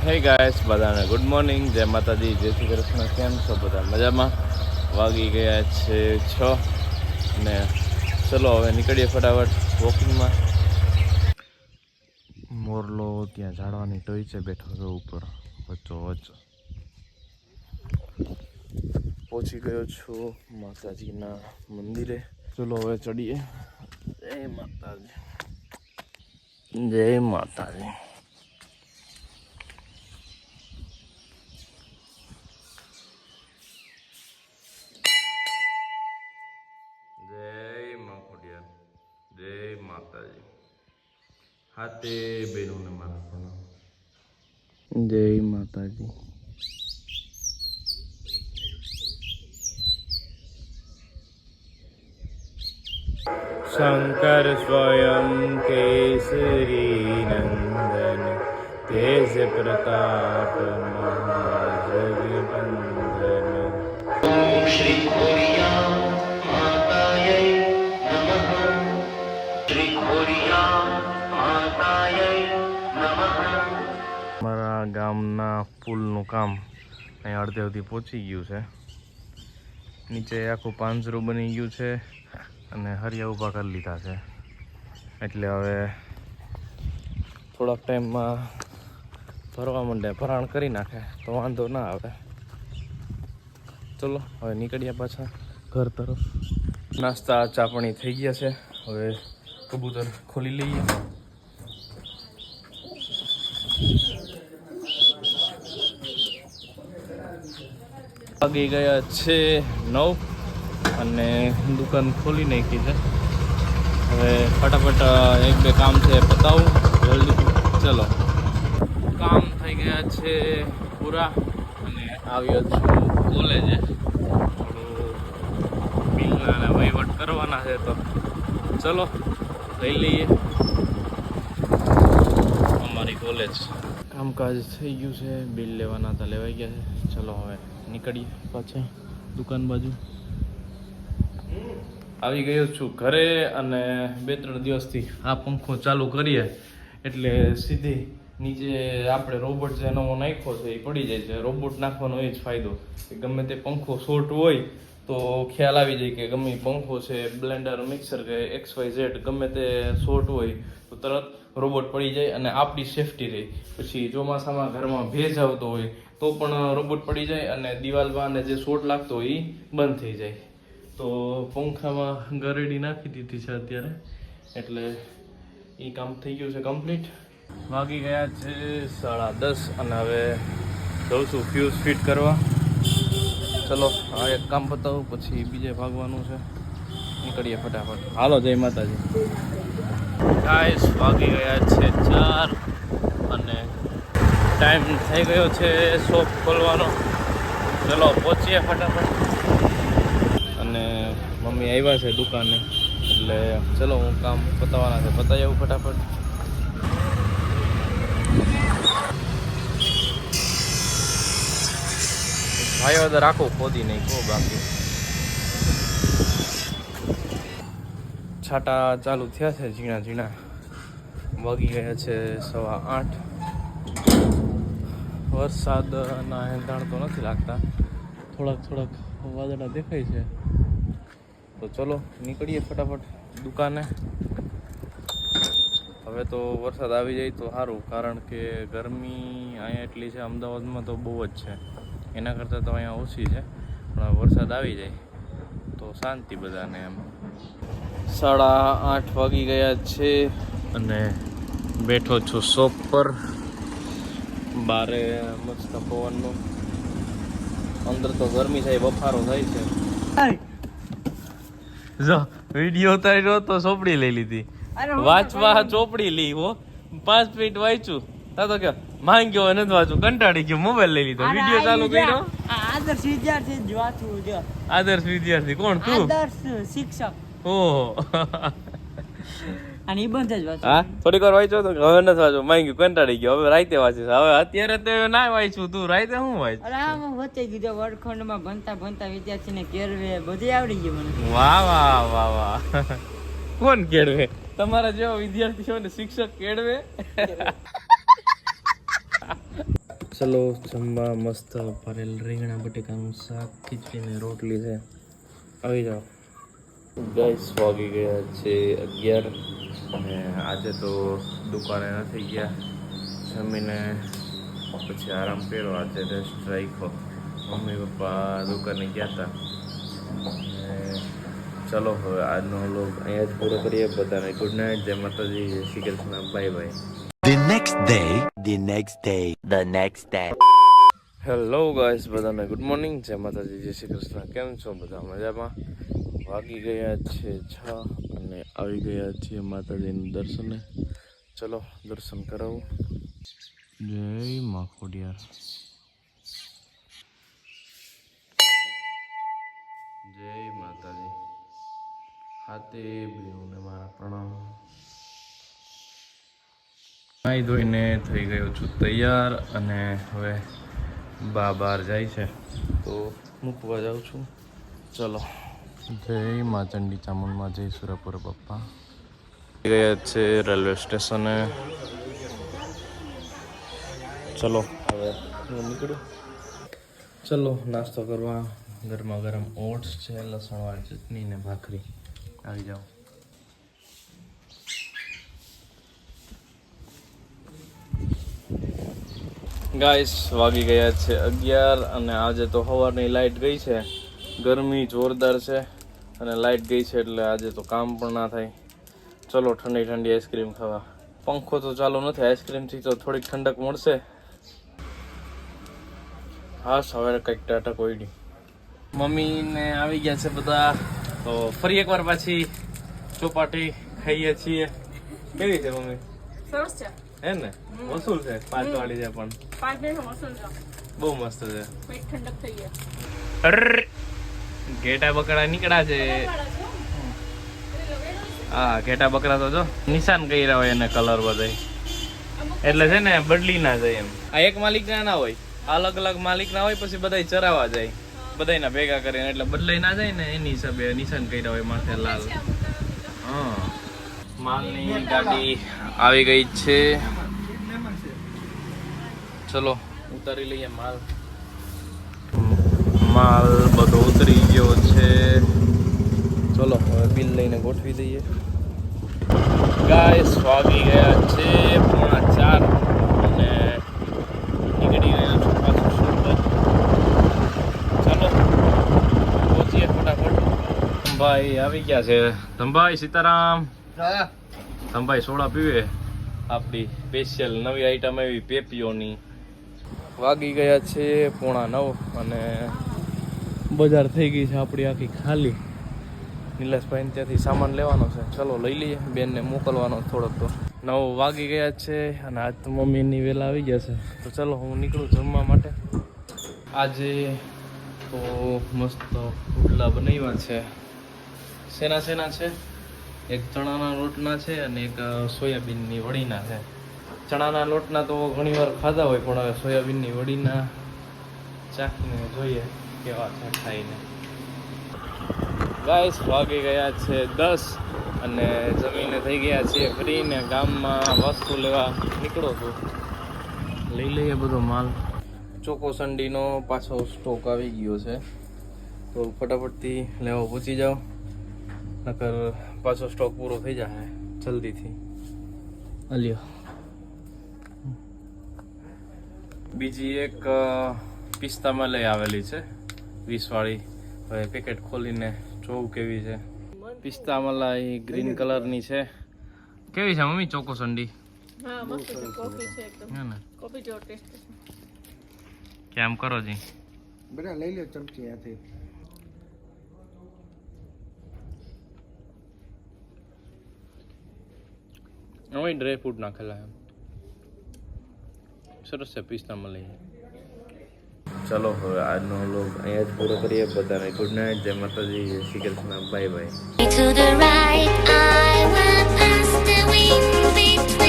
હે ગાઈસ, બધાને good morning, જય માતાજી, જય શ્રી કૃષ્ણ. કેમ છો બધા? મજામાં? વાગી ગયા છે 6 ને ચલો હવે નીકળીએ ફટાફટ વોકિંગમાં. મોરલો ત્યાં ઝાડવાની ટોચે બેઠો છે ઉપર વચ્ચોવચ્ચ. પહોંચી ગયો છું માતાજીના મંદિરે. ચલો હવે ચડીએ. જય માતાજી, જય માતાજી. જય મા ખોડિયાર, જય માતાજી. હાથે બેનોને મારા પ્રણામ. જય માતાજી. શંકર સ્વયં કેસરી નંદન, તેજ પ્રતાપ મહાજગવંદન. શ્રી ખોડિયાર માતાય નમઃ. શ્રી ખોડિયાર માતાય નમઃ. મારા ગામના પુલનું કામ અહીં અડધે અડધી પહોંચી ગયું છે. નીચે આખું પાંજરું બની ગયું છે અને હરિયા ઊભા કરી લીધા છે. એટલે હવે થોડાક ટાઈમમાં ભરવા માંડે, ભરાણ કરી નાખે તો વાંધો ના આવે. ચલો હવે નીકળ્યા પાછા ઘર તરફ. નાસ્તા ચા પાણી થઈ ગયા છે. હવે કબૂતર ખોલી લઈએ. વાગી ગયા છે 9 અને દુકાન ખોલી નાખી છે. હવે ફટાફટ એક બે કામ છે પતાવું જલ્દી. ચલો, કામ થઈ ગયા છે પૂરા અને આવ્યો છું કોલેજે. થોડું બિલના અને વહીવટ કરવાના છે તો ચલો લઈ લઈએ. અમારી કોલેજ કામકાજ થઈ ગયું છે. બિલ લેવાના હતા, લેવાઈ ગયા છે. ચલો હવે નીકળીએ પાછા દુકાન બાજુ. આવી ગયો છું ઘરે અને 2-3 દિવસથી આ પંખો ચાલુ કરીએ એટલે સીધી નીચે આપણે રોબોટ જે નવો નાખ્યો છે એ પડી જાય છે. રોબોટ નાખવાનો એ જ ફાયદો કે ગમે તે પંખો શોર્ટ હોય તો ખ્યાલ આવી જાય કે ગમે પંખો છે, બ્લેન્ડર, મિક્સર કે XYZ ગમે તે શોર્ટ હોય તો તરત રોબોટ પડી જાય અને આપણી સેફટી રહે. પછી ચોમાસામાં ઘરમાં ભેજ આવતો હોય તો પણ રોબોટ પડી જાય અને દિવાલમાં અને જે શોર્ટ લાગતો હોય એ બંધ થઈ જાય. તો પંખામાં ગરેડી નાખી દીધી છે અત્યારે, એટલે એ કામ થઈ ગયું છે કમ્પ્લીટ. વાગી ગયા છે 10:30 અને હવે જઉં છું ફ્યુઝ ફિટ કરવા. ચલો આ એક કામ પતાવું પછી બીજે ભાગવાનું છે. નીકળીએ ફટાફટ. હાલો, જય માતાજી. ગાઈસ, વાગી ગયા છે 4 અને ટાઈમ થઈ ગયો છે શોપ ખોલવાનો. ચલો પહોંચીએ ફટાફટ. અને મમ્મી આવ્યા છે દુકાને એટલે ચલો હું કામ પતાવવાના છે, પતાવી આવું ફટાફટ. ભાઈઓ તો રાખો ખોદી નહીં કહો બાકી. છાટા ચાલુ થયા છે ઝીણા ઝીણા. વાગી ગયા છે 8:15. વરસાદના હેંધાણ તો નથી લાગતા, થોડાક વાદળા દેખાય છે. તો ચલો નીકળીએ ફટાફટ દુકાને. હવે તો વરસાદ આવી જાય તો સારું, કારણ કે ગરમી અહીંયા એટલી છે અમદાવાદમાં તો બહુ જ છે. એના કરતાં તો અહીંયા ઓછી છે, પણ વરસાદ આવી જાય તો શાંતિ બધાને. એમ 8:30 વાગી ગયા છે અને બેઠો છું શોપ પર. બારે મસ્ત પવનનો, અંદર તો ગરમી થાય, બફારો થાય છે. જો વિડીયો ઉતાર્યો તો ચોપડી લઈ લીધી. વાંચવા ચોપડી લી હો, 5 મિનિટ વાંચ્યું તો કે માંગ્યો નથી વાંચું, કંટાળી ગયો, મોબાઈલ લઈ લીધો, વિડીયો ચાલુ કર્યો. આદર્શ વિદ્યાર્થી જ વાંચવું છે. આદર્શ વિદ્યાર્થી કોણ તું? આદર્શ શિક્ષક. ઓહો, અને ઈ બંધ જ વાંચવું. હા થોડીક વાર વાંચ્યો તો હવે નથી વાંચવું, માંગ્યું, કંટાળી ગયો, હવે રાતે વાંચીશ. હવે અત્યારે તો ના વાંચ્યું, તું રાતે શું વાંચ? અરે આમાં વચ્ચે કીધું વર્ગખંડમાં ભણતા વિદ્યાર્થીને કેળવે બધે આવડી ગયું મને. વાહ વાહ વાહ વાહ. કોણ કેળવે? તમારા જેવા વિદ્યાર્થીઓને શિક્ષક કેળવે. ચલો જમવા મસ્ત ભરેલ રીંગણા બટેકાનું શાક ખીચડી ને રોટલી છે આવી જાઓ ગાઈસ વાગી ગયા છે 11 અને આજે તો દુકાને નથી ગયા જમીને પછી આરામ કર્યો આજે રેસ્ટ રાખ્યો મમ્મી પપ્પા દુકાને ગયા હતા અને ચલો હવે આજનો વ્લોગ અહીંયા જ પૂરો કરીએ બધાને ગુડ નાઇટ જય માતાજી જય Shri Krishna bye bye The next day. Hello guys બધાને ગુડ મોર્નિંગ જય માતાજી જય શ્રી કૃષ્ણ કેમ છો બધા મજામાં વાગી ગયા છે 6 અને આવી ગયા છીએ માતાજીનું દર્શને ચલો દર્શન કરાવું જય મા ખોડિયાર જય માતાજી હાથે બેઉને મારા પ્રણામ નાઈ ધોઈને થઈ ગયો છું તૈયાર અને હવે બા બહાર જાય છે તો મૂકવા જાઉં છું ચલો જય મા ચંડી ચામુંડમાં જય સુરપુર પપ્પા ગયા છે રેલવે સ્ટેશને ચલો હવે હું નીકળું ચલો નાસ્તો કરવા ગરમા ગરમ ઓટ્સ છે લસણવાળી ચટણી ને ભાખરી આવી જાઓ ગાઈસ વાગી ગયા છે 11 અને આજે તો સવારની લાઇટ ગઈ છે ગરમી જોરદાર છે અને લાઇટ ગઈ છે એટલે આજે તો કામ પણ ના થાય ચલો ઠંડી ઠંડી આઈસ્ક્રીમ ખાવા પંખો તો ચાલુ નથી આઈસ્ક્રીમથી તો થોડીક ઠંડક મળશે હા સવારે કંઈક ટાટા કોઈડી મમ્મીને આવી ગયા છે બધા તો ફરી એકવાર પાછી ચોપાટી ખાઈએ છીએ કેવી છે મમ્મી સરસ છે હે ને વસૂલ છે 5 વાળી છે પણ 5 મિનિટ વસૂલ છે બહુ મસ્ત છે પેટ ઠંડક થઈ ગયા ઘેટા બકરા નીકળ્યા છે હા ઘેટા બકરા તો જો નિશાન કર્યા હોય એને કલર બધાય એટલે છે ને બદલી ના જાય એમ આ એક માલિક ના હોય અલગ અલગ માલિક ના હોય પછી બધા ચરાવવા જાય બધાયના ભેગા કરીને એટલે બદલાઈ ના જાય ને એની હિસાબે નિશાન કર્યા હોય માથે લાલ હા માલની ગાડી આવી ગઈ છે ચલો ઉતારી લઈએ માલ માલ બધો ઉતરી ગયો છે ચલો હવે બિલ લઈને ગોઠવી દઈએ ગાઈસ વાગી ગયા છે 3:45 અને નીકળી ગયા છું પાછું સુરત ચાલો પહોંચીએ ફટાફટ ધમભાઈ આવી ગયા છે ધમભાઈ સીતારામ ધમભાઈ સોડા પીવે આપણી સ્પેશિયલ નવી આઈટમ આવી પેપીઓની વાગી ગયા છે 8:45 અને બજાર થઈ ગઈ છે આપણી આખી ખાલી નિલેશભાઈને ત્યાંથી સામાન લેવાનો છે ચલો લઈ લઈએ બેનને મોકલવાનો થોડોક તો 9 વાગી ગયા છે અને આજ તો મમ્મીની વહેલા આવી ગયા છે તો ચલો હું નીકળું જમવા માટે આજે તો મસ્ત રોટલા બનાવ્યા છે શેના છે એક ચણાના લોટના છે અને એક સોયાબીનની વડીના છે ચણાના લોટના તો ઘણીવાર ખાધા હોય પણ હવે સોયાબીનની વડીના ચાખીને જોઈએ કેવા છે ખાઈને ગાઈસ વાગી ગયા છે 10 અને જમીને થઈ ગયા છીએ ફ્રી ને ગામમાં વસ્તુ લેવા નીકળો છું લઈ લઈએ બધો માલ ચોકો સંડીનો પાછો સ્ટોક આવી ગયો છે તો ફટાફટથી લેવા પહોંચી જાઓ નકર પાછો સ્ટોક પૂરો થઈ જાય જલ્દીથી અલ્યો બીજી એક પિસ્તામાં લઈ આવેલી છે 20 વાળી હવે પેકેટ ખોલીને જોઉં કેવી છે પિસ્તા મલાઈ ગ્રીન કલરની છે કેવી છે મમ્મી ચોકો સંડી હા મસ્ત છે કોફી છે એકદમ હે ને કોફી જેવો ટેસ્ટ છે કેમ કરો જી બેટા લઈ લ્યો ચમચી હાથે હવે ડ્રાય ફ્રૂટ નાખેલા એમ સરસ છે પિસ્તા મલાઈ ચલો હવે આજનો વ્લોગ અહીંયા જ પૂરો કરીએ બધાને ગુડ નાઇટ જય માતાજી જય Shri Krishna bye bye To the right, I went past the wind between.